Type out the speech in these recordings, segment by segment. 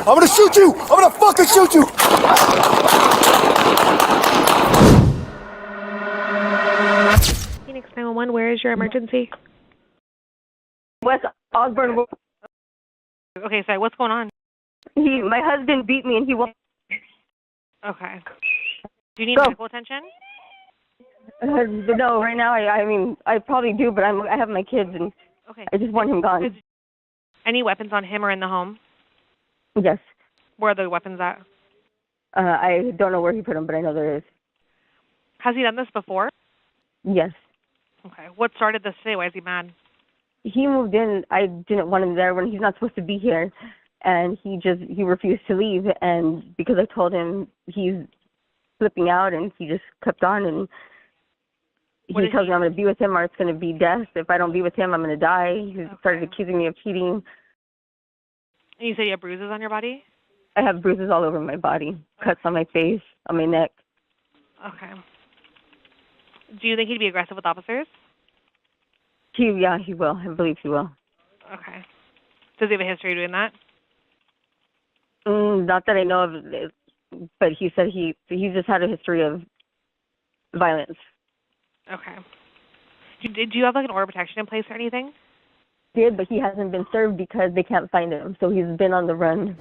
I'm gonna shoot you! I'm gonna fucking shoot you! Phoenix 911, where is your emergency? West Osborne. Okay, sorry, what's going on? My husband beat me and he won't. Okay. Do you need medical attention? No, right now I mean I probably do, but I have my kids and Okay. I just want him gone. Any weapons on him or in the home? Yes. Where are the weapons at? I don't know where he put them, but I know there is. Has he done this before? Yes. Okay. What started this today? Why is he mad? He moved in. I didn't want him there when he's not supposed to be here, and he refused to leave. And because I told him he's flipping out, and he just kept on. And he tells me I'm going to be with him or it's going to be death. If I don't be with him, I'm going to die. He started accusing me of cheating. And you said you have bruises on your body? I have bruises all over my body, cuts on my face, on my neck. Okay. Do you think he'd be aggressive with officers? He will. I believe he will. Okay. Does he have a history of doing that? Not that I know of, but he said he's just had a history of violence. Okay. Do you have like an order of protection in place or anything? Did, but he hasn't been served because they can't find him, so he's been on the run.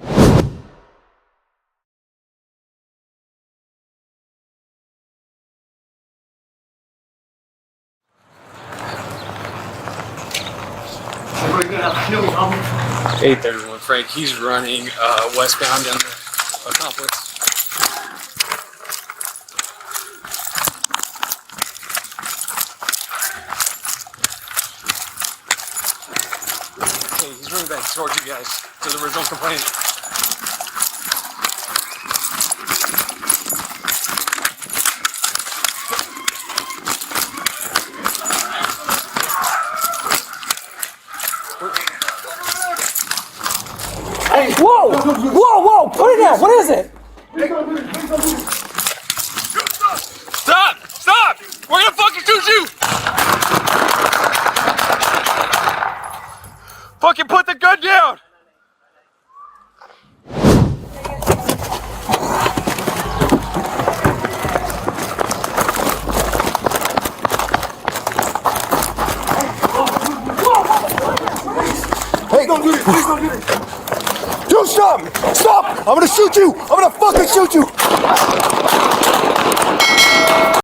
Hey, 31 Frank. He's running westbound down the complex. Hey, he's running back towards you guys to the original complaint. Hey, whoa! Whoa! Put it down! What is it? Stop! We're gonna fucking shoot you! Fucking put the gun down! Hey, don't do this! Please don't do this! Do something! Stop! I'm gonna shoot you! I'm gonna fucking shoot you!